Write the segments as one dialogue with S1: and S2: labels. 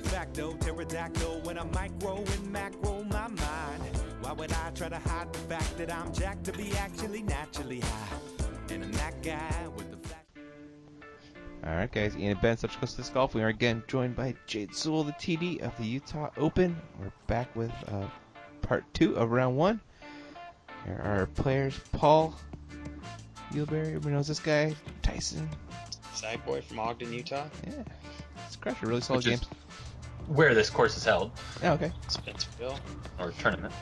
S1: de facto, pterodactyl when I'm micro and macro my mind. Why would I try to hide the fact that I'm jacked to be actually naturally high? And I'm that guy with the flat.
S2: Alright guys, Ian and Ben, Such Close to Disc Golf. We are again joined by Jade Sewell, the TD of the Utah Open. We're back with part 2 of round 1. Here are our players: Paul, Ulibarri, everybody knows this guy, Tyson.
S3: Saggboy from Ogden, Utah.
S2: Yeah, it's crushed a really solid
S4: Which
S2: game.
S4: is where this course is held.
S2: Yeah, okay.
S3: Spencerville.
S4: Or tournament.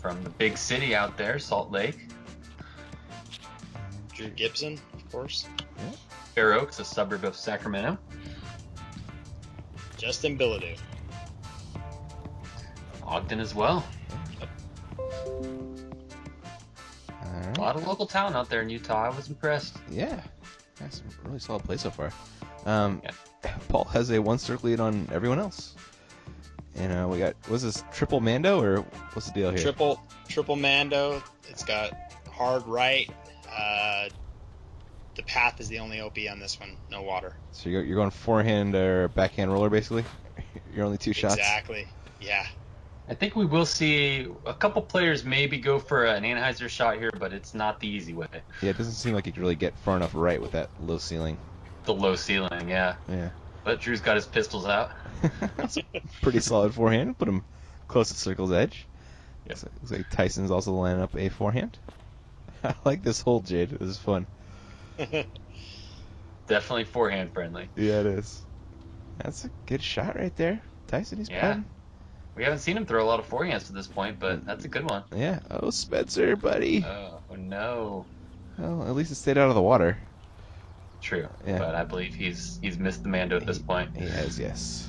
S4: From the big city out there, Salt Lake.
S3: Drew Gibson, of course.
S2: Yeah.
S4: Fair Oaks, a suburb of Sacramento.
S3: Justin Bilodeau.
S4: Ogden as well.
S2: Alright.
S4: A lot of local talent out there in Utah. I was impressed.
S2: Yeah, that's a really solid play so far.
S4: Yeah.
S2: Paul has a 1-stroke lead on everyone else. And we got, was this triple Mando or what's the deal here?
S3: Triple Mando. It's got hard right. The path is the only OB on this one. No water.
S2: So you're going forehand or backhand roller basically? You're only 2 shots?
S3: Exactly. Yeah.
S4: I think we will see a couple players maybe go for an Anheuser shot here, but it's not the easy way.
S2: Yeah, it doesn't seem like you can really get far enough right with that low ceiling.
S4: The low ceiling, yeah.
S2: Yeah.
S4: But Drew's got his pistols out.
S2: Pretty solid forehand. Put him close to circle's edge.
S4: Yep.
S2: So, looks like Tyson's also lining up a forehand. I like this hole, Jade. This is fun.
S4: Definitely forehand friendly.
S2: Yeah, it is. That's a good shot right there. Tyson, he's putting.
S4: We haven't seen him throw a lot of forehands to this point, but that's a good one.
S2: Yeah. Oh, Spencer, buddy.
S4: Oh no.
S2: Well, at least it stayed out of the water.
S4: True.
S2: Yeah.
S4: But I believe he's missed the Mando at this point.
S2: He has, yes.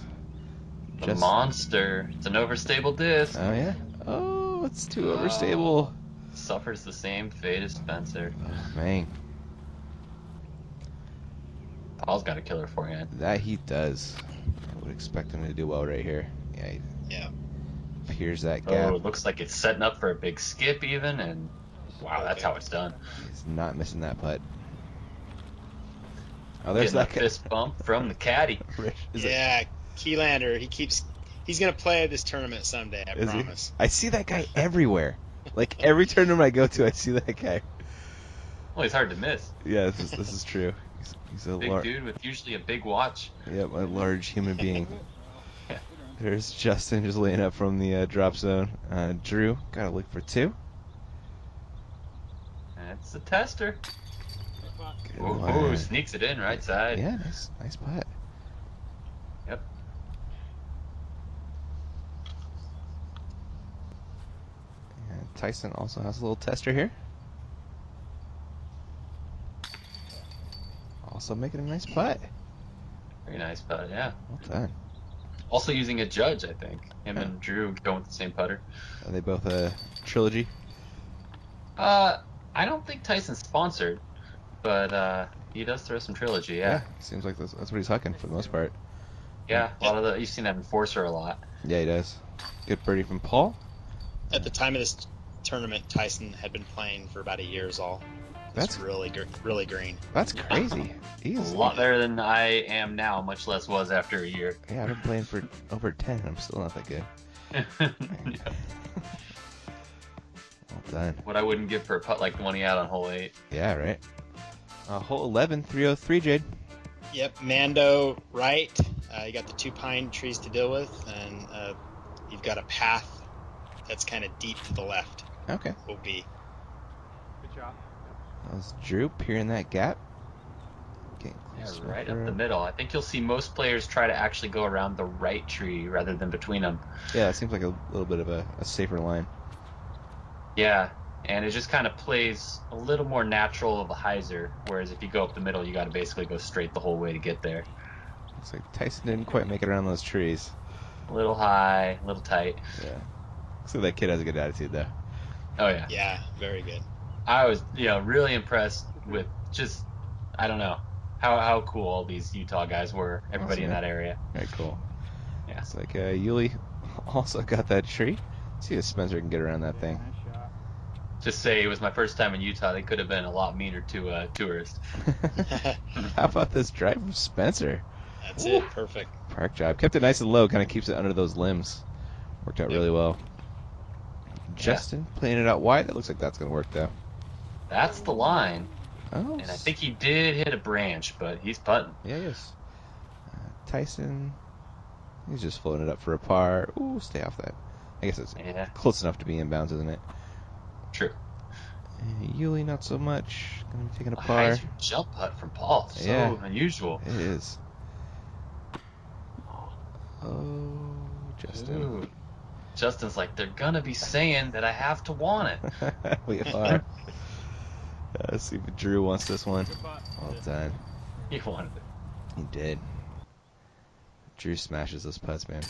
S4: The monster. It's an overstable disc.
S2: Oh, yeah. Oh, it's too overstable.
S4: Suffers the same fate as Spencer.
S2: Oh, man.
S4: Paul's got a killer forehand.
S2: That he does. I would expect him to do well right here. Yeah.
S3: Yeah.
S2: Here's that gap.
S4: Oh, it looks like it's setting up for a big skip even, and wow, that's how it's done.
S2: He's not missing that putt. Oh, there's
S4: Getting
S2: that
S4: a fist bump from the caddy.
S3: Yeah. Keylander. He's gonna play this tournament someday. I promise.
S2: I see that guy everywhere. Like every tournament I go to, I see that guy.
S4: Well, he's hard to miss.
S2: Yeah, this is true. He's a
S4: Big dude with usually a big watch.
S2: Yep, a large human being.
S4: Yeah.
S2: There's Justin just laying up from the drop zone. Drew, gotta look for 2.
S4: That's a tester.
S2: Good
S4: Ooh,
S2: one.
S4: sneaks it in right side.
S2: Yeah, nice putt.
S4: Yep.
S2: And Tyson also has a little tester here. Also making a nice putt.
S4: Very nice putt, yeah.
S2: Well done.
S4: Also using a judge, I think. Him and Drew going with the same putter.
S2: Are they both a trilogy?
S4: I don't think Tyson's sponsored, but he does throw some trilogy, yeah.
S2: Seems like that's what he's hucking for the most part.
S4: Yeah, a lot of you've seen that Enforcer a lot.
S2: Yeah, he does. Good birdie from Paul.
S3: At the time of this tournament, Tyson had been playing for about a year's all. That's really green.
S2: That's crazy. He's
S4: A lot better than I am now, much less was after a year.
S2: Yeah, I've been playing for over 10 and I'm still not that good.
S4: Yeah.
S2: Well done.
S4: What I wouldn't give for a putt like the one he had on hole 8.
S2: Yeah, right. Hole 11, 303, Jade.
S3: Yep, Mando right. You got the 2 pine trees to deal with, and you've got a path that's kind of deep to the left.
S2: Okay.
S3: OB.
S5: Good job.
S2: That was Drew peering that gap. Getting
S4: Yeah,
S2: closer
S4: right
S2: for-
S4: up the middle. I think you'll see most players try to actually go around the right tree rather than between them.
S2: Yeah, it seems like a little bit of a safer line.
S4: Yeah, and it just kind of plays a little more natural of a hyzer, whereas if you go up the middle, you got to basically go straight the whole way to get there.
S2: Looks like Tyson didn't quite make it around those trees.
S4: A little high, a little tight.
S2: Yeah. Looks like that kid has a good attitude, though.
S4: Oh, yeah.
S3: Yeah, very good.
S4: I was, really impressed with just, I don't know, how cool all these Utah guys were, everybody
S2: Awesome,
S4: in that area.
S2: Very cool.
S4: Yeah.
S2: It's like Yuli also got that tree. See if Spencer can get around that thing.
S5: Nice shot.
S4: Just say it was my first time in Utah. They could have been a lot meaner to a tourist.
S2: How about this drive from Spencer?
S3: That's it. Perfect.
S2: Park job. Kept it nice and low. Kind of keeps it under those limbs. Worked out really well. Justin playing it out wide. That looks like that's going to work, though.
S4: That's the line.
S2: Oh.
S4: And I think he did hit a branch, but he's putting.
S2: Yeah, he is. Tyson. He's just floating it up for a par. Ooh, stay off that. I guess it's close enough to be inbounds, isn't it?
S4: True.
S2: Yuli, not so much. Going to be taking a
S4: A
S2: par.
S4: hyzer jump putt from Paul. So unusual.
S2: It is. Oh, Justin.
S4: Ooh. Justin's like, they're going to be saying that I have to want it.
S2: We are. Let's see if Drew wants this one. Well done.
S4: He wanted it.
S2: He did. Drew smashes those putts, man.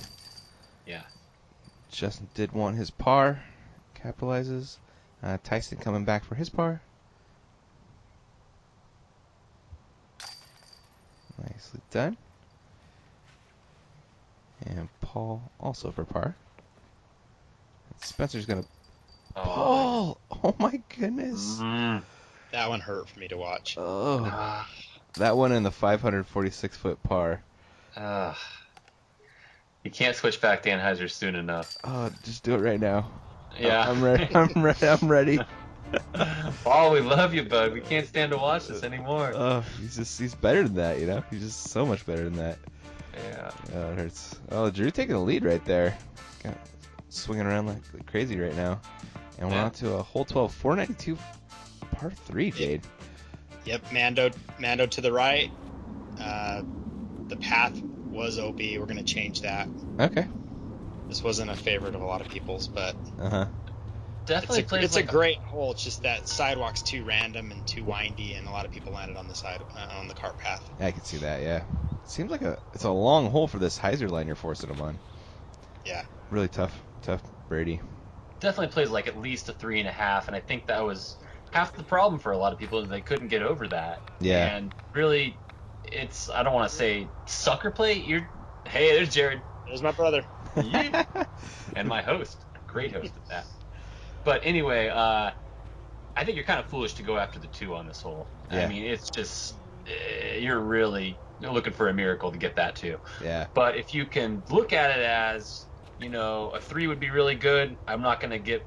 S4: Yeah.
S2: Justin did want his par. Capitalizes. Tyson coming back for his par. Nicely done. And Paul also for par. Spencer's gonna. Paul! Oh my goodness.
S3: That one hurt for me to watch.
S2: Oh. That one in the 546-foot par.
S4: You can't switch back to Anheuser soon enough.
S2: Oh, just do it right now.
S4: Yeah.
S2: I'm ready. I'm ready.
S4: Paul, we love you, bud. We can't stand to watch this anymore.
S2: Oh, he's better than that, you know? He's just so much better than that.
S4: Yeah.
S2: Oh, it hurts. Oh, Drew taking the lead right there. Got swinging around like crazy right now. And we're on to a hole 12, 492 par 3, Jade.
S3: Yep, Mando to the right. The path was OB. We're going to change that.
S2: Okay.
S3: This wasn't a favorite of a lot of people's, but
S4: Definitely
S3: it's a great hole. It's just that sidewalk's too random and too windy, and a lot of people landed on the side on the cart path.
S2: Yeah, I can see that. Yeah, it seems like it's a long hole for this hyzer line you're forcing them on.
S3: Yeah,
S2: really tough birdie.
S4: Definitely plays like at least a 3.5, and I think that was half the problem for a lot of people is they couldn't get over that.
S2: Yeah,
S4: and really, I don't want to say sucker play. Hey, there's Jared.
S3: There's my brother.
S4: Yeah. And my host, great host at that. But anyway, I think you're kind of foolish to go after the 2 on this hole.
S2: Yeah.
S4: I mean, it's just you're really looking for a miracle to get that 2.
S2: Yeah.
S4: But if you can look at it as, a 3 would be really good. I'm not going to get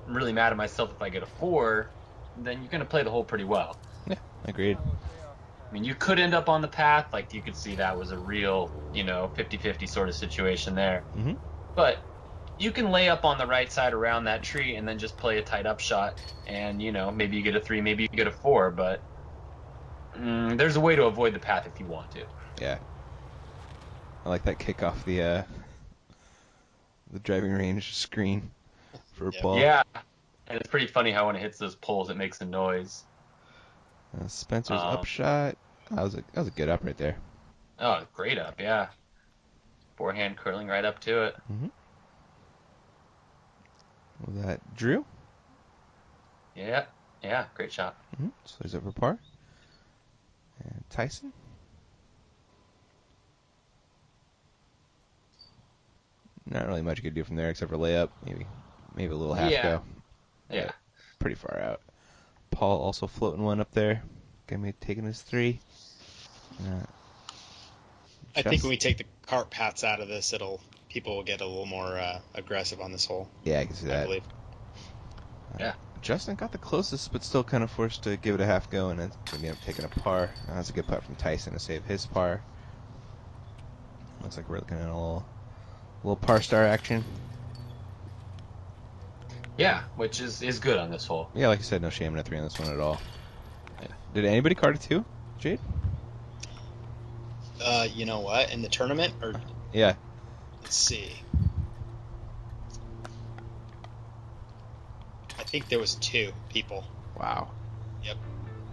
S4: really mad at myself if I get a 4. Then you're going to play the hole pretty well.
S2: Yeah, agreed.
S4: I mean, you could end up on the path. Like, you could see that was a real, 50-50 sort of situation there.
S2: Mm-hmm.
S4: But you can lay up on the right side around that tree and then just play a tight up shot. And, maybe you get a 3, maybe you get a 4. But there's a way to avoid the path if you want to.
S2: Yeah. I like that kick off the driving range screen for a ball.
S4: Yeah. And it's pretty funny how when it hits those poles, it makes a noise.
S2: Spencer's up shot. That was a good up right there.
S4: Oh, great up, yeah. Forehand curling right up to it.
S2: Mm-hmm. Was that Drew?
S4: Yeah, great shot.
S2: Mm-hmm. So he's over par. And Tyson? Not really much you could do from there except for layup. Maybe a little half go.
S4: Yeah.
S2: Pretty far out. Paul also floating one up there. Gonna be taking his 3.
S3: I think when we take the cart paths out of this, people will get a little more aggressive on this hole.
S2: Yeah, I can see that.
S3: I believe.
S4: Yeah.
S2: Justin got the closest, but still kind of forced to give it a half go, and then ended up taking a par. That's a good putt from Tyson to save his par. Looks like we're looking at a little par star action.
S4: Yeah, which is good on this hole.
S2: Yeah, like you said, no shame in a 3 on this one at all. Yeah. Did anybody card a 2, Jade?
S3: You know what? In the tournament? Or
S2: yeah.
S3: Let's see. I think there was 2 people.
S2: Wow.
S3: Yep.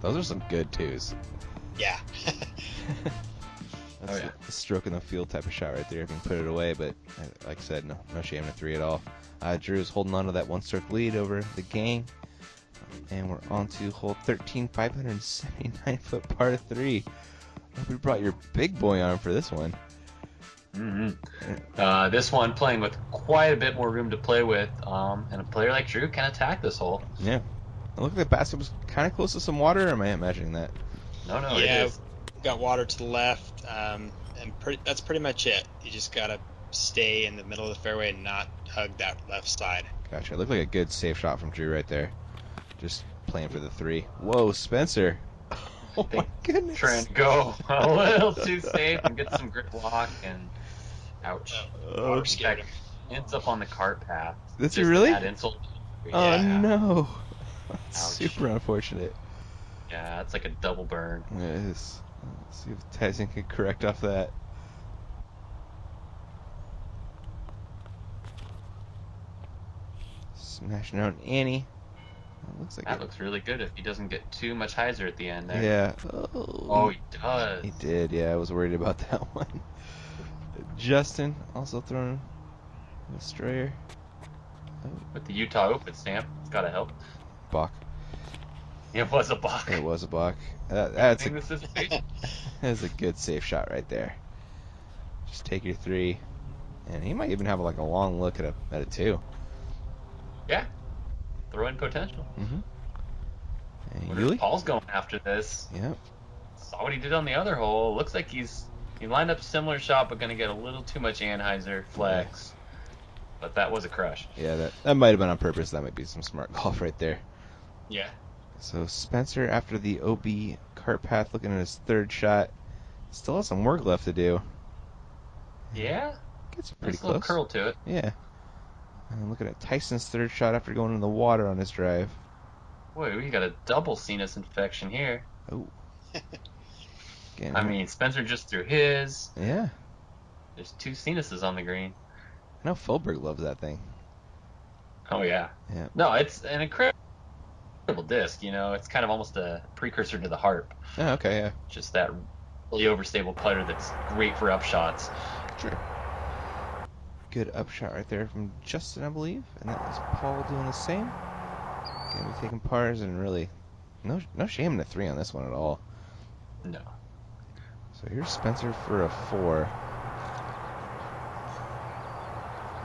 S2: Those are some good 2s.
S3: Yeah.
S2: That's a stroke in the field type of shot right there. I can put it away, but like I said, no shame in a 3 at all. Drew's holding on to that 1-stroke lead over the gang. And we're on to hole 13, 579-foot par 3. Hope you brought your big boy on for this one.
S4: Mm-hmm. This one playing with quite a bit more room to play with, and a player like Drew can attack this hole.
S2: Yeah. It looked like the basket was kind of close to some water, or am I imagining that?
S4: No,
S3: yeah,
S4: it is.
S3: got water to the left, and And that's pretty much it. You just gotta stay in the middle of the fairway and not hug that left side.
S2: Gotcha. It looked like a good safe shot from Drew right there. Just playing for the 3. Whoa, Spencer. Oh my goodness.
S4: Trying to go a little too safe and get some grip lock, and ouch.
S3: Water scared him.
S4: Ends up on the cart path.
S2: Did he
S4: Just
S2: really?
S4: add insult.
S2: Oh
S4: Yeah.
S2: no.
S4: Ouch.
S2: Super unfortunate.
S4: Yeah, it's like a double burn.
S2: It is. Let's see if Tyson can correct off that. Smashing out Annie.
S4: That looks really good if he doesn't get too much hyzer at the end there.
S2: Yeah.
S4: Oh, he does.
S2: He did, yeah. I was worried about that one. Justin also throwing a destroyer.
S4: With the Utah Open stamp, it's got to help.
S2: Bach.
S4: It was a buck.
S2: It was a Bach. That's
S4: This is big.
S2: that's a good safe shot right there. Just take your 3. And he might even have like a long look at a 2.
S4: Yeah. Throw in potential.
S2: Mm-hmm. And
S4: Wonder if
S2: Yuli?
S4: Paul's going after this.
S2: Yep.
S4: Saw what he did on the other hole. Looks like he lined up a similar shot, but going to get a little too much Anheuser flex. But that was a crush.
S2: Yeah, that might have been on purpose. That might be some smart golf right there.
S4: Yeah.
S2: So Spencer, after the OB cart path, looking at his 3rd shot, still has some work left to do.
S4: Yeah.
S2: Gets pretty
S4: Nice little
S2: close.
S4: curl to it.
S2: Yeah. And looking at Tyson's 3rd shot after going in the water on his drive.
S4: Boy, we got a double sinus infection here.
S2: Oh. Again,
S4: I mean, Spencer just threw his.
S2: yeah.
S4: There's 2 sinuses on the green.
S2: I know Philberg loves that thing.
S4: Oh, yeah.
S2: Yeah.
S4: No, it's an incredible disc. You know, it's kind of almost a precursor to the Harp.
S2: Oh, okay, yeah.
S4: Just that really overstable putter that's great for upshots.
S2: Sure. Good upshot right there from Justin, I believe. And that was Paul doing the same. Again, we're taking pars and really no shame in a 3 on this one at all.
S4: No.
S2: So here's Spencer for a 4.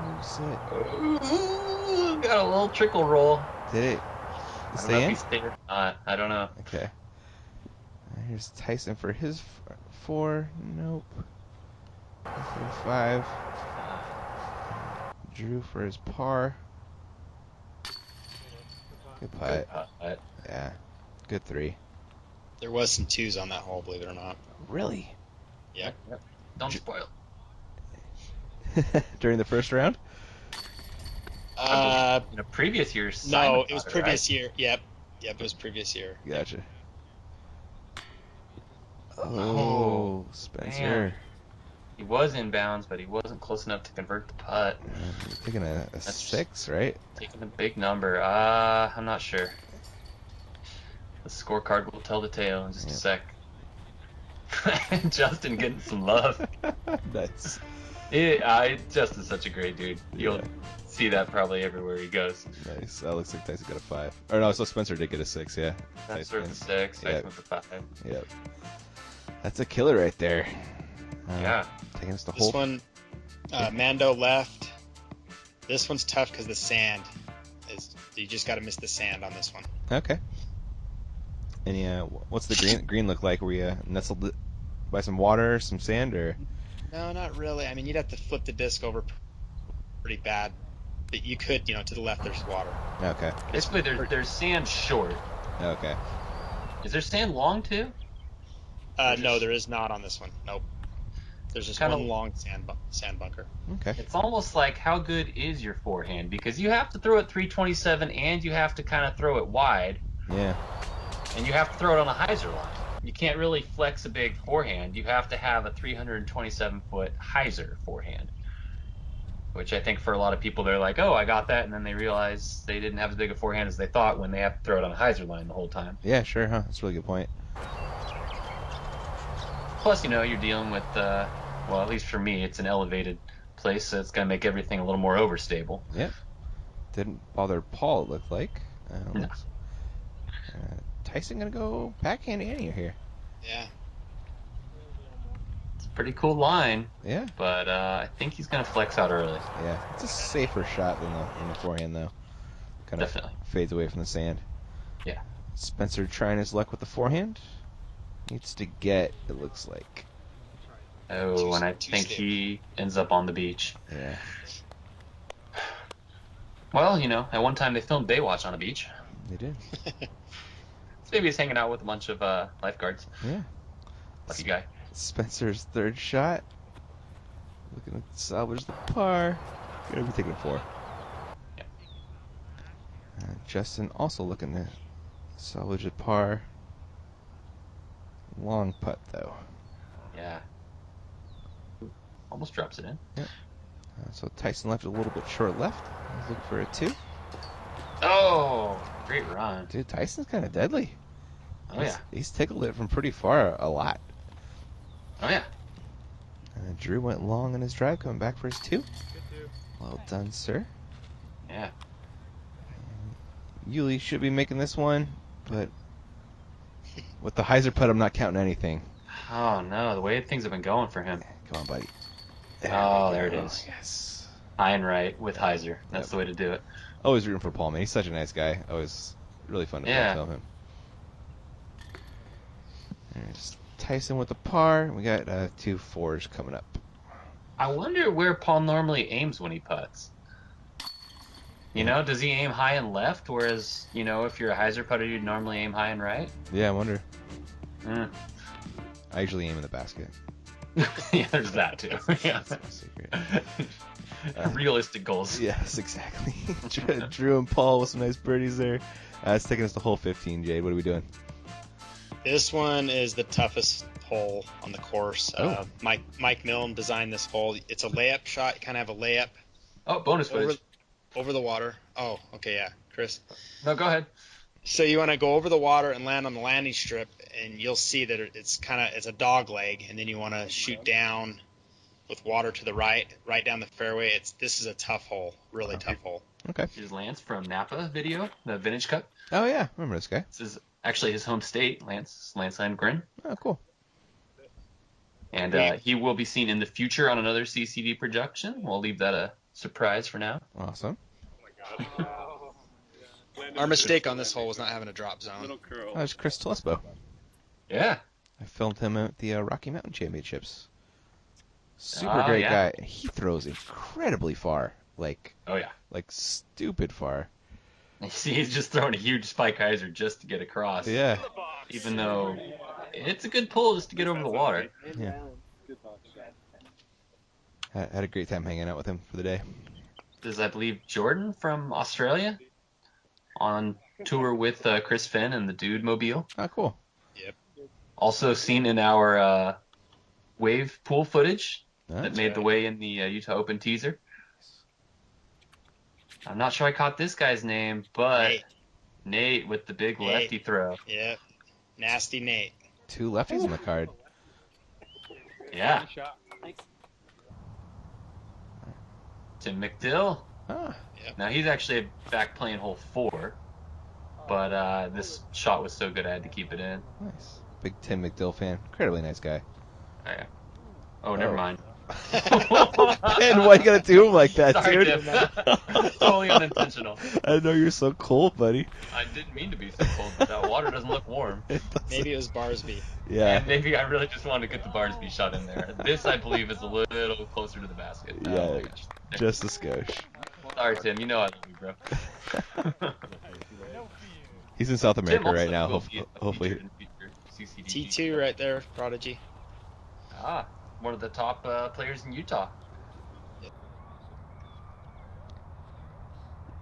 S2: Who's it?
S4: Ooh, got a little trickle roll.
S2: Did it
S4: I don't know
S2: stay
S4: if
S2: in?
S4: he stayed or not. I don't know.
S2: Okay. Here's Tyson for his 4. Nope. For 5. Drew for his par. Good putt.
S4: Good putt.
S2: Yeah. Good 3.
S3: There was some 2s on that hole, believe it or not.
S2: Really?
S3: Yep.
S4: Don't spoil.
S2: During the first round?
S4: In a previous year's.
S3: No, it was previous year. Yep, it was previous year.
S2: Gotcha. Oh, Spencer.
S4: Man. He was inbounds, but he wasn't close enough to convert the putt.
S2: You're taking a 6, right?
S4: Taking a big number. I'm not sure. The scorecard will tell the tale in just a sec. Justin getting some love.
S2: Nice.
S4: Justin's such a great dude. You'll see that probably everywhere he goes.
S2: Nice. That looks like Tyson got a 5. Or no, so Spencer did get a 6, yeah.
S4: Spencer with the 6, Tyson with the 5.
S2: Yep. That's a killer right there.
S4: Yeah.
S2: Taking us to
S3: This
S2: hole.
S3: one, Mando left. This one's tough because the sand is. You just got to miss the sand on this one.
S2: Okay. And what's the green look like? Were you nestled by some water, some sand, or?
S3: No, not really. I mean, you'd have to flip the disc over pretty bad. But you could, to the left there's water.
S2: Okay.
S4: Basically, there's sand short.
S2: Okay.
S4: Is there sand long too?
S3: No, there is not on this one. Nope. There's just one long sand bunker.
S2: Okay.
S4: It's almost like how good is your forehand, because you have to throw it 327 and you have to kind of throw it wide.
S2: Yeah.
S4: And you have to throw it on a hyzer line. You can't really flex a big forehand. You have to have a 327-foot hyzer forehand. Which I think for a lot of people, they're like, oh, I got that, and then they realize they didn't have as big a forehand as they thought when they have to throw it on a hyzer line the whole time.
S2: Yeah, sure, huh? That's a really good point.
S4: Plus, you're dealing with, well, at least for me, it's an elevated place, so it's going to make everything a little more overstable.
S2: Yep. Didn't bother Paul, it looked like.
S4: No.
S2: Tyson going to go backhand Annie here.
S3: Yeah.
S4: It's a pretty cool line.
S2: Yeah.
S4: But I think he's going to flex out early.
S2: Yeah. It's a safer shot than the forehand, though. Kind of
S4: Definitely.
S2: fades away from the sand.
S4: Yeah.
S2: Spencer trying his luck with the forehand. Needs to get, it looks like.
S4: Oh, and I
S3: Too
S4: think
S3: stiff.
S4: he ends up on the beach.
S2: Yeah.
S4: Well, at one time they filmed Baywatch on a beach.
S2: They did.
S4: So maybe he's hanging out with a bunch of lifeguards.
S2: Yeah.
S4: Lucky guy.
S2: Spencer's third shot. Looking to salvage the par. Gonna be taking a 4.
S4: Yeah.
S2: Justin also looking to salvage a par. Long putt though.
S4: Yeah. Almost drops it in.
S2: So Tyson left a little bit short left. He's looking for a 2.
S4: Oh, great run.
S2: Dude, Tyson's kind of deadly.
S4: Oh, yeah.
S2: He's tickled it from pretty far a lot.
S4: Oh, yeah.
S2: And Drew went long in his drive, coming back for his 2.
S5: Good too.
S2: Well done, sir.
S4: Yeah.
S2: Uli should be making this one, but with the hyzer putt, I'm not counting anything.
S4: Oh, no. The way things have been going for him.
S2: Come on, buddy.
S4: Oh, there it is.
S2: Yes.
S4: High and right with hyzer. That's the way to do it.
S2: Always rooting for Paul, man. He's such a nice guy. Always really fun to film him. There's Tyson with the par. We got 2 4s coming up.
S4: I wonder where Paul normally aims when he putts. Does he aim high and left, whereas, if you're a hyzer putter, you'd normally aim high and right?
S2: Yeah, I wonder.
S4: Mm.
S2: I usually aim in the basket.
S4: Yeah, there's that, too. Yeah.
S2: That's no secret.
S4: Realistic goals.
S2: Yes, exactly. Drew and Paul with some nice birdies there. It's taking us to hole 15, Jade. What are we doing?
S3: This one is the toughest hole on the course.
S2: Oh.
S3: Mike Milne designed this hole. It's a layup shot. You kind of have a layup
S4: Oh, bonus footage.
S3: over the water. Oh, okay, yeah, Chris.
S4: No, go ahead.
S3: So you want to go over the water and land on the landing strip, and you'll see that it's a dog leg, and then you want to shoot down with water to the right down the fairway. This is a tough hole, really tough hole.
S2: Okay.
S4: Here's Lance from Napa video, the Vintage Cup.
S2: Oh, yeah. Remember this guy.
S4: This is actually his home state, Lance Landgren.
S2: Oh, cool.
S4: And he will be seen in the future on another CCD production. We'll leave that a surprise for now.
S2: Awesome.
S3: Our mistake on this hole was not having a drop zone.
S2: Oh, there's Chris Telespo.
S4: Yeah.
S2: I filmed him at the Rocky Mountain Championships. Super great
S4: yeah.
S2: guy. He throws incredibly far.
S4: Oh, yeah.
S2: Like stupid far.
S4: You see, he's just throwing a huge spike hyzer just to get across.
S2: Yeah.
S4: Even though it's a good pull just to get over the water.
S2: Yeah. Had a great time hanging out with him for the day.
S4: This is, I believe, Jordan from Australia on tour with Chris Finn and the Dude Mobile.
S2: Oh, cool.
S3: Yep.
S4: Also seen in our wave pool footage that
S2: That's
S4: made the way in the Utah Open teaser. I'm not sure I caught this guy's name, but Nate with the big lefty throw.
S3: Yep. Nasty Nate.
S2: 2 lefties in the card.
S4: Yeah.
S5: Good shot.
S4: Tim McDill.
S2: Ah.
S4: Now he's actually back playing hole 4, but this shot was so good I had to keep it in.
S2: Nice. Big Tim McDill fan. Incredibly nice guy.
S4: Oh, never mind.
S2: And why you gotta do him like that,
S4: Sorry,
S2: dude?
S4: Tim. Totally unintentional.
S2: I know you're so cold, buddy.
S4: I didn't mean to be so cold, but that water doesn't look warm.
S3: Maybe it was Barsby.
S2: Yeah.
S4: And maybe I really just wanted to get the Barsby shot in there. This, I believe, is a little closer to the basket.
S2: Yeah.
S4: Oh, my gosh.
S2: Just a skosh.
S4: Sorry, Tim. You know I love you, bro.
S2: He's in South America
S4: Tim also
S2: right now.
S4: will be
S2: Hopefully.
S4: featured in future CCD.
S3: T2 right there, Prodigy.
S4: One of the top players in Utah.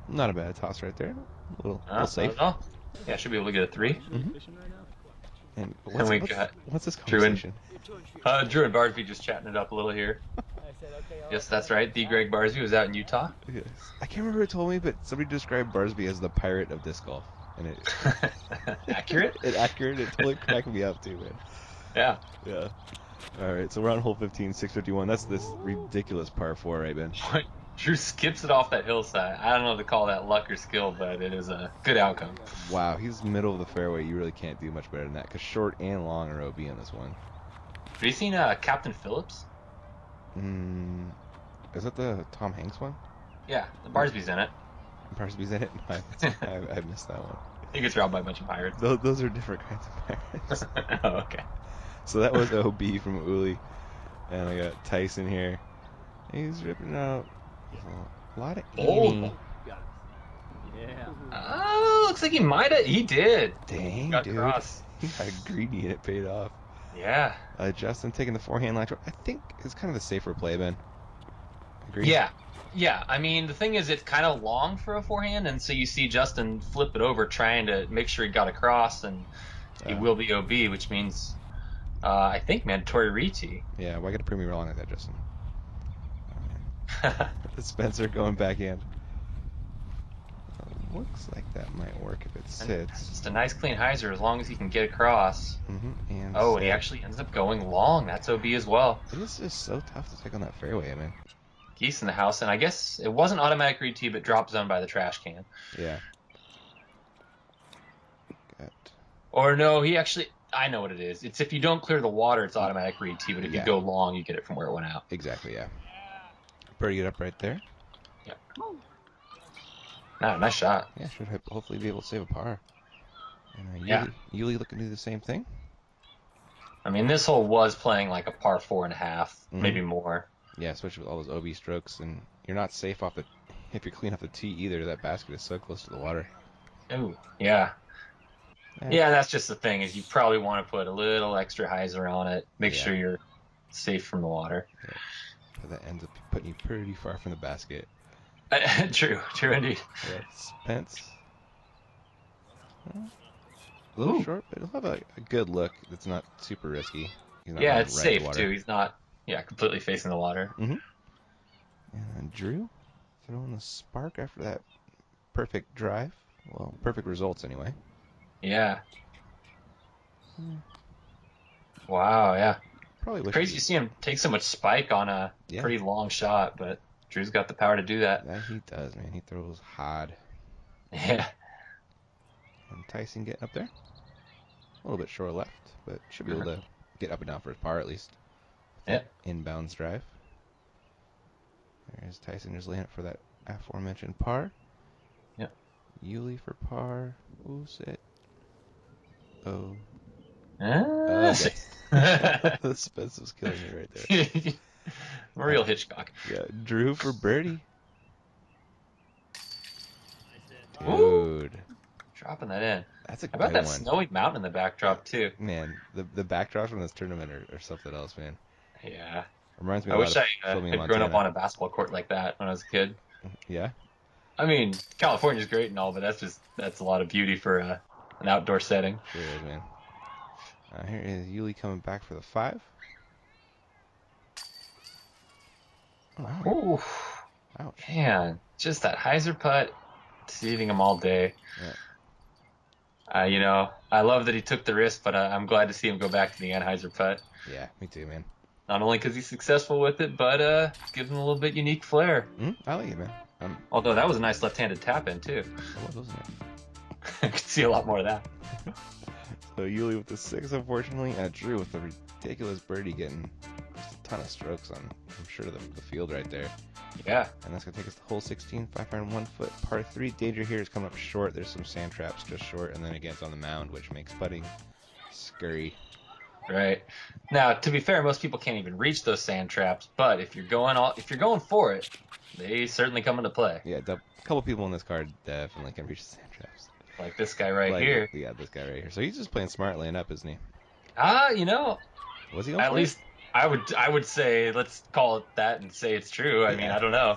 S2: Not a bad toss right there. A little safe.
S4: Oh, yeah, should be able to get a 3.
S2: And
S4: And we got
S2: what's this
S4: Drew and-
S2: conversation?
S4: Drew and Barsby just chatting it up a little here. Yes, that's right. The Greg Barsby was out in Utah.
S2: Yes. I can't remember who told me, but somebody described Barsby as the pirate of disc golf. And it
S4: Accurate?
S2: accurate. It totally cracked me up too, man.
S4: Yeah.
S2: Yeah. All right, so we're on hole 15, 651. That's this ridiculous par 4, right, Ben?
S4: Drew skips it off that hillside. I don't know if to call that luck or skill, but it is a good outcome.
S2: Wow, he's middle of the fairway. You really can't do much better than that, because short and long are OB on this one.
S4: Have you seen Captain Phillips?
S2: Is that the Tom Hanks one?
S4: Yeah, the Barsby's in it.
S2: Barsby's in it? No, I missed that one.
S4: He gets robbed by a bunch of pirates.
S2: Those are different kinds of pirates.
S4: Oh, okay.
S2: So that was OB from Uli. And I got Tyson here. He's ripping out a lot of
S4: Bold.
S2: amy.
S5: Got it. Yeah.
S4: Oh, looks like he might have. He did.
S2: Dang,
S4: Got
S2: dude.
S4: cross.
S2: He got greedy and it paid off.
S4: Yeah.
S2: Justin taking the forehand line. I think it's kind of the safer play, Ben. Agree?
S4: Yeah. Yeah. I mean, the thing is, it's kind of long for a forehand, and so you see Justin flip it over trying to make sure he got across, and he will be OB, which means, I think, mandatory re-tee.
S2: Yeah, why gotta prove me wrong like that, Justin? Spencer going backhand. Looks like that might work if it sits.
S4: Just a nice clean hyzer as long as he can get across.
S2: And
S4: And he actually ends up going long. That's OB as well.
S2: It is just so tough to take on that fairway, man.
S4: Geese in the house, and I guess it wasn't automatic re-tee, but drop zone by the trash can.
S2: Yeah. Got.
S4: Or no, he actually, I know what it is. It's if you don't clear the water, it's automatic re-tee, but if you go long, you get it from where it went out.
S2: Exactly, yeah. Pretty good up right there.
S4: Yeah. Nice shot.
S2: Yeah, should hopefully be able to save a par. And
S4: Yeah.
S2: Yuli looking to do the same thing.
S4: I mean, this hole was playing like a par 4.5, maybe more.
S2: Yeah, especially with all those OB strokes, and you're not safe if you're clean off the tee either. That basket is so close to the water.
S4: Ooh, yeah. Yeah, that's just the thing, is you probably want to put a little extra hyzer on it. Make sure you're safe from the water.
S2: Yeah. But that ends up putting you pretty far from the basket.
S4: True indeed.
S2: Yeah, Spence. A little short, but he'll have a good look. That's not super risky. He's not
S4: It's
S2: right
S4: safe too. He's not, completely facing the water.
S2: And then Drew throwing the spark after that perfect drive. Well, perfect results anyway.
S4: Yeah. Wow, yeah.
S2: Probably wish
S4: Crazy to see him take so much spike on a pretty long shot, but Drew's got the power to do that.
S2: That he does, man. He throws hard.
S4: Yeah.
S2: And Tyson getting up there. A little bit short left, but should be able to get up and down for his par at least.
S4: Yeah.
S2: Inbounds drive. There's Tyson just laying it for that aforementioned par.
S4: Yep.
S2: Yuli for par. Ooh, sit. Oh.
S4: Okay.
S2: The Spence was killing me right there.
S4: Real Hitchcock.
S2: Yeah, Drew for birdie. Dude.
S4: Ooh. Dropping that in.
S2: That's a
S4: How about
S2: good
S4: that
S2: one.
S4: snowy mountain in the backdrop, too?
S2: Man, the backdrops from this tournament are something else, man.
S4: Yeah.
S2: Reminds me
S4: I
S2: a lot
S4: wish
S2: of
S4: I had
S2: filming in
S4: grown up
S2: Montana.
S4: on a basketball court like that when I was a kid.
S2: Yeah?
S4: I mean, California's great and all, but that's a lot of beauty for an outdoor setting.
S2: Sure is, man. Here is Yuli coming back for the 5. Oh, wow.
S4: Ooh.
S2: Ouch.
S4: Man, just that hyzer putt, deceiving him all day.
S2: Yeah.
S4: I love that he took the risk, but I'm glad to see him go back to the anhyzer putt.
S2: Yeah, me too, man.
S4: Not only because he's successful with it, but gives him a little bit unique flair.
S2: I like it, man.
S4: Although that was a nice left-handed tap in too.
S2: It was, wasn't it?
S4: I could see a lot more of that.
S2: So Yuli with the 6, unfortunately, and Drew with the ridiculous birdie getting just a ton of strokes on, I'm sure, the field right there.
S4: Yeah.
S2: And that's going to take us to hole 16, 501 foot, par 3. Danger here is coming up short. There's some sand traps just short, and then again it's on the mound, which makes putting scurry.
S4: Right. Now, to be fair, most people can't even reach those sand traps, but if you're going for it, they certainly come into play.
S2: Yeah, a couple people in this card definitely can reach the sand traps.
S4: Like this guy right here.
S2: Yeah, this guy right here. So he's just playing smart laying up, isn't he? Was he on
S4: At
S2: for
S4: least I would say, let's call it that and say it's true. I mean, I don't know.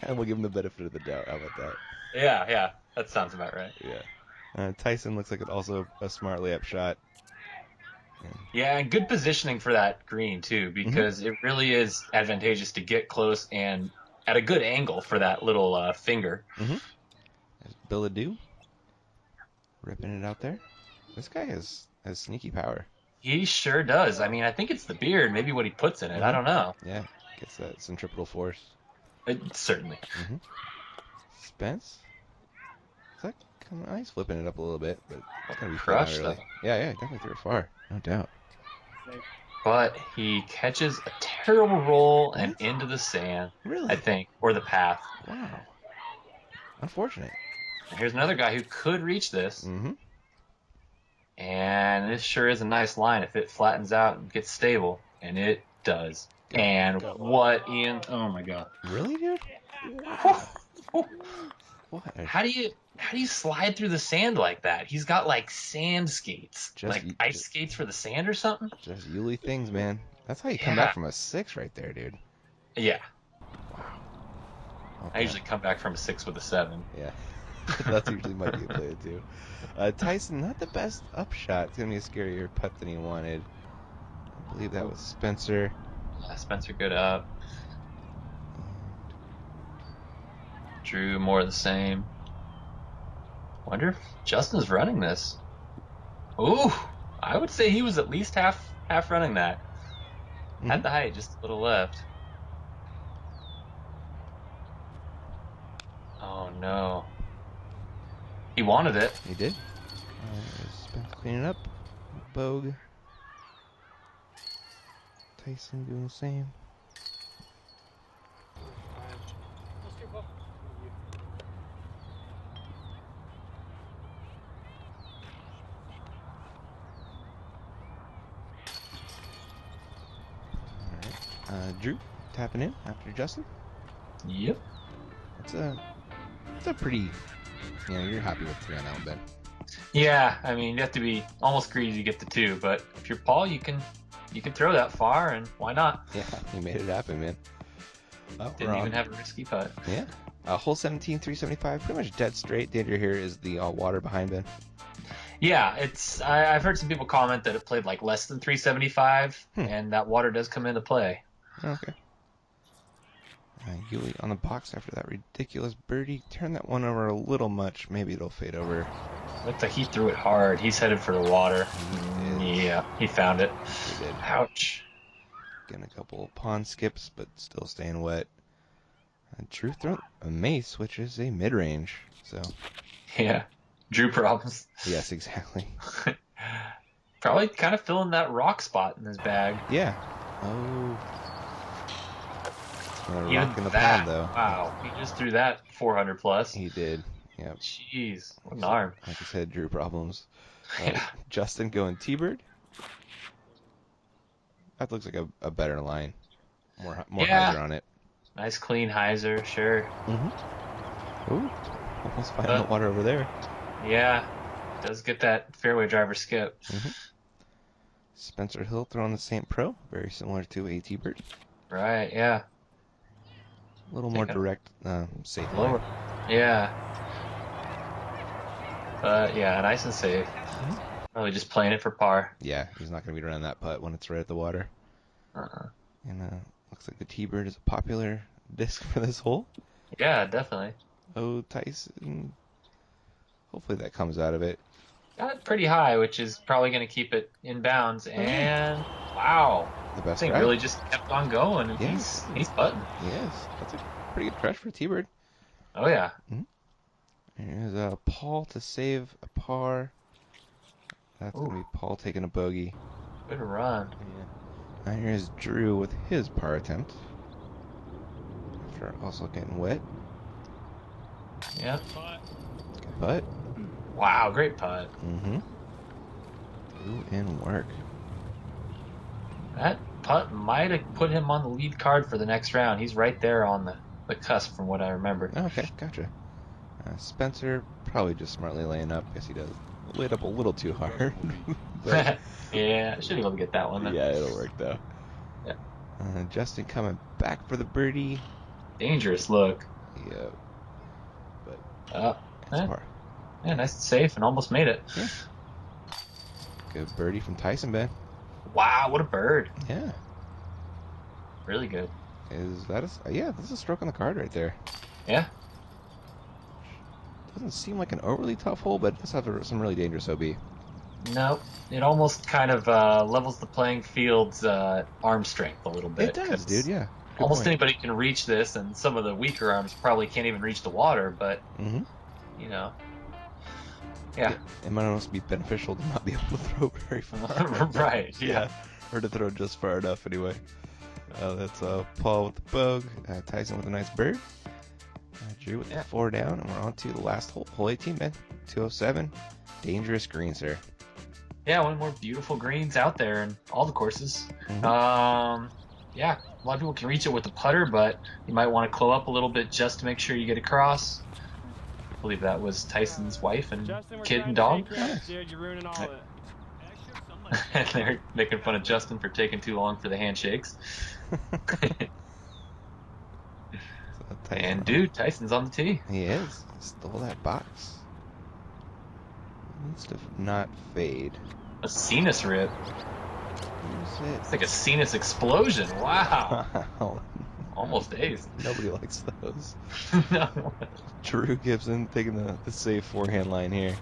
S2: And we'll give him the benefit of the doubt. How about that?
S4: Yeah, that sounds about right.
S2: Yeah. Tyson looks like also a smart layup shot.
S4: Yeah, and good positioning for that green too, because it really is advantageous to get close and at a good angle for that little finger.
S2: There's Bilodeau ripping it out there. This guy has sneaky power.
S4: He sure does. I mean, I think it's the beard, maybe what he puts in it. I don't know.
S2: Yeah, gets that centripetal force.
S4: Certainly.
S2: Spence. It's like he's flipping it up a little bit, but it's gonna be
S4: Crushed,
S2: fun early.
S4: though.
S2: Yeah, definitely threw it far, no doubt.
S4: But he catches a terrible roll and into the sand,
S2: Really?
S4: I think, or the path.
S2: Wow. Unfortunate.
S4: And here's another guy who could reach this. And this sure is a nice line if it flattens out and gets stable. And it does. And
S2: Go.
S4: what, Ian? Oh my god.
S2: Really, dude? Wow. What?
S4: How do you slide through the sand like that? He's got like sand skates, like ice skates for the sand or something.
S2: Just Yuli things, man. That's how you come
S4: Yeah.
S2: back from a 6 right there, dude.
S4: Yeah,
S2: Wow.
S4: I usually come back from a 6 with a 7.
S2: Yeah. That's usually my gameplay too. Tyson, not the best upshot. It's gonna be a scarier putt than he wanted. I believe that was Spencer.
S4: Yeah, Spencer good up. Drew more of the same. Wonder if Justin's running this. Ooh, I would say he was at least half running that. At the height, just a little left. Oh no. He wanted it.
S2: He did. Spence cleaning up. Bogue. Tyson doing the same. Alright. Drew tapping in after Justin.
S4: Yep.
S2: It's a pretty, you're happy with 3 on that one, Ben.
S4: Yeah, I mean, you have to be almost greedy to get the 2, but if you're Paul, you can throw that far, and why not?
S2: Yeah, you made it happen, man.
S4: Didn't even have a risky putt.
S2: Yeah. Hole 17, 375, pretty much dead straight. Danger here is the water behind Ben.
S4: Yeah, I've heard some people comment that it played like less than 375, and that water does come into play.
S2: Okay. Yuli on the box after that ridiculous birdie. Turn that one over a little much. Maybe it'll fade over.
S4: Looks like he threw it hard. He's headed for the water. Yeah, he found it.
S2: He did.
S4: Ouch.
S2: Getting a couple pond skips, but still staying wet. Drew throwing a mace, which is a mid-range. So.
S4: Yeah. Drew problems.
S2: Yes, exactly.
S4: Probably kind of filling that rock spot in his bag.
S2: Yeah. Oh.
S4: Even
S2: rock in the
S4: that,
S2: pond, though.
S4: wow. He just threw that 400 plus.
S2: He did. Yep.
S4: Jeez. What an arm.
S2: Like I said, Drew problems.
S4: Yeah.
S2: Justin going T-Bird. That looks like a better line. More hyzer on it.
S4: Nice clean hyzer, sure.
S2: Mm-hmm. Ooh. Almost finding the water over there.
S4: Yeah. Does get that fairway driver skip.
S2: Mm-hmm. Spencer Hill throwing the St. Pro. Very similar to a T-Bird.
S4: Right, yeah.
S2: A little more direct, safe
S4: Lower.
S2: line.
S4: Yeah. But yeah, nice and safe.
S2: Mm-hmm.
S4: Probably just playing it for par.
S2: Yeah, he's not going to be running that putt when it's right at the water.
S4: Uh-uh.
S2: And looks like the T-Bird is a popular disc for this hole.
S4: Yeah, definitely.
S2: Oh, Tyson. Hopefully that comes out of it.
S4: Got it pretty high, which is probably going to keep it in bounds. And wow,
S2: The
S4: this
S2: best
S4: thing
S2: drive.
S4: really just kept on going. And
S2: Yeah.
S4: he's putting.
S2: Yes, that's a pretty good crush for T-Bird.
S4: Oh yeah.
S2: Here's Paul to save a par. That's going to be Paul taking a bogey.
S4: Good run.
S2: Yeah. Now here's Drew with his par attempt. After also getting wet.
S4: Yeah.
S2: Good putt.
S4: Wow, great putt.
S2: Mm-hmm. Drew in work.
S4: That putt might have put him on the lead card for the next round. He's right there on the cusp from what I remember.
S2: Okay, gotcha. Spencer probably just smartly laying up. Guess he does. Laid up a little too hard. But,
S4: yeah, should be able to get that one then.
S2: yeah, it'll work though.
S4: Yeah.
S2: Justin coming back for the birdie.
S4: Dangerous look.
S2: Yeah. But
S4: Yeah.
S2: par.
S4: Yeah, nice and safe and almost made it.
S2: Yeah. Good birdie from Tyson, Ben.
S4: Wow, what a bird.
S2: Yeah.
S4: Really good.
S2: This is a stroke on the card right there.
S4: Yeah.
S2: Doesn't seem like an overly tough hole, but it does have some really dangerous OB.
S4: No, it almost kind of levels the playing field's arm strength a little bit.
S2: It does,
S4: 'cause
S2: dude, yeah. Good
S4: almost
S2: point.
S4: anybody can reach this, and some of the weaker arms probably can't even reach the water, but,
S2: Mm-hmm.
S4: you know. Yeah.
S2: It might almost be beneficial to not be able to throw very far.
S4: Right, yeah.
S2: Or to throw just far enough, anyway. That's Paul with the bogue, Tyson with a nice bird, Drew with the 4 down, and we're on to the last hole, hole 18, man. 207. Dangerous green, sir.
S4: Yeah, one of the more beautiful greens out there in all the courses.
S2: Mhm.
S4: Yeah, a lot of people can reach it with a putter, but you might want to claw up a little bit just to make sure you get across. I believe that was Tyson's wife and
S5: Justin, we're
S4: kid
S5: trying
S4: and
S5: to
S4: dog.
S5: stay credits, dude. You're ruining all of it.
S4: And they're making fun of Justin for taking too long for the handshakes. And dude, Tyson's on the tee.
S2: He is. He stole that box. Needs to not fade.
S4: A sinus rip.
S2: Use it.
S4: It's like a sinus explosion. Wow.
S2: Wow.
S4: Almost ace.
S2: Nobody likes those.
S4: No.
S2: Drew Gibson taking the safe forehand line here.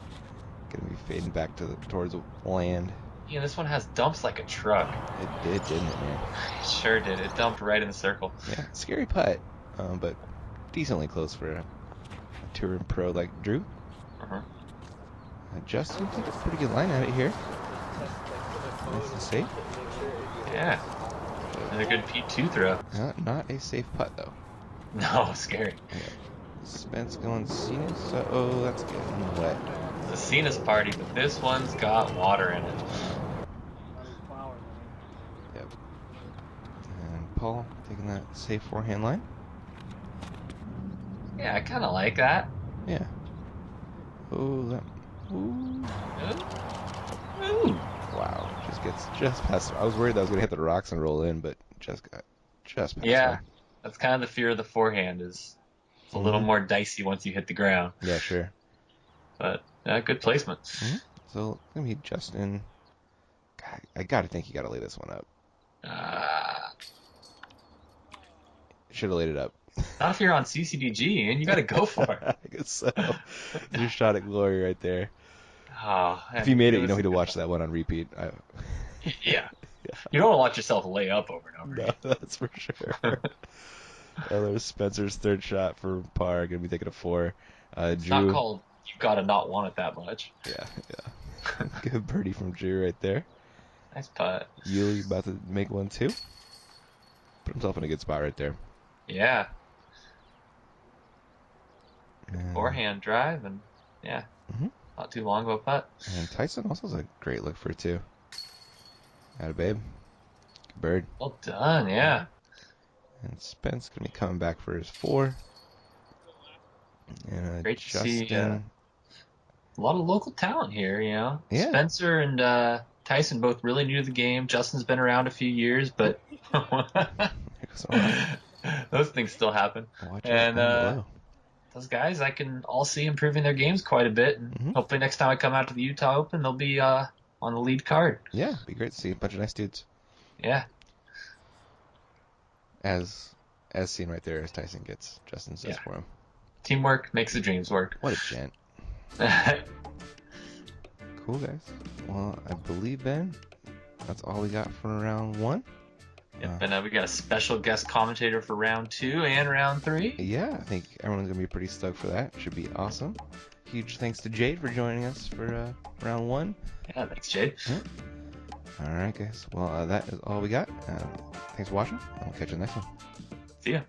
S2: Gonna be fading back towards land.
S4: Yeah, this one has dumps like a truck.
S2: It did, didn't it, man?
S4: It sure did. It dumped right in the circle.
S2: Yeah, scary putt, but decently close for a touring pro like Drew.
S4: Uh-huh.
S2: Justin took a pretty good line at it here. Nice and safe.
S4: Yeah. Another good P2 throw.
S2: Not a safe putt, though.
S4: No, scary.
S2: Yeah. Spence going sinus. Oh, that's getting wet.
S4: It's a sinus party, but this one's got water in it.
S2: Yep. And Paul taking that safe forehand line.
S4: Yeah, I kind of like that.
S2: Yeah. Oh, that. Ooh.
S4: Ooh.
S2: Wow. Just past. I was worried that I was gonna hit the rocks and roll in, but just past.
S4: Yeah,
S2: one.
S4: that's kind of the fear of the forehand is it's a little more dicey once you hit the ground.
S2: Yeah, sure.
S4: But good placement.
S2: Mm-hmm. So it's gonna be Justin. God, I gotta think you gotta lay this one up. Should have laid it up.
S4: Not if you're on CCDG, and you got to go for it.
S2: I guess so. It's your shot at glory right there.
S4: Oh,
S2: If you made it, you don't need to watch that one on repeat.
S4: Yeah. You don't want to watch yourself lay up over and over.
S2: No, that's for sure. There's Spencer's third shot for par. Gonna be taking a 4.
S4: It's
S2: Drew.
S4: not called you got to not want it that much.
S2: Yeah. Good birdie from Drew right there.
S4: Nice putt.
S2: Yuli about to make one too. Put himself in a good spot right there.
S4: Yeah.
S2: And,
S4: Forehand drive, and yeah, not too long of a putt.
S2: and Tyson also has a great look for it too. Atta babe. Good bird.
S4: Well done, yeah.
S2: And Spence gonna be coming back for his 4. And
S4: Great to
S2: Justin.
S4: see a lot of local talent here, you know.
S2: Yeah.
S4: Spencer and Tyson both really new to the game. Justin's been around a few years, but those things still happen.
S2: Watch
S4: And
S2: out below.
S4: those guys, I can all see improving their games quite a bit. And hopefully next time I come out to the Utah Open, they'll be on the lead card.
S2: Yeah, it'd be great to see a bunch of nice dudes.
S4: Yeah.
S2: As seen right there as Tyson gets Justin says for him.
S4: Teamwork makes the dreams work.
S2: What a gent. Cool, guys. Well, I believe, Ben, that's all we got for round 1.
S4: Yep, and we got a special guest commentator for round 2 and round 3.
S2: Yeah, I think everyone's going to be pretty stoked for that. Should be awesome. Huge thanks to Jade for joining us for round 1.
S4: Yeah, thanks, Jade.
S2: Yeah. All right, guys. Well, that is all we got. Thanks for watching. I'll catch you in the next one.
S4: See ya.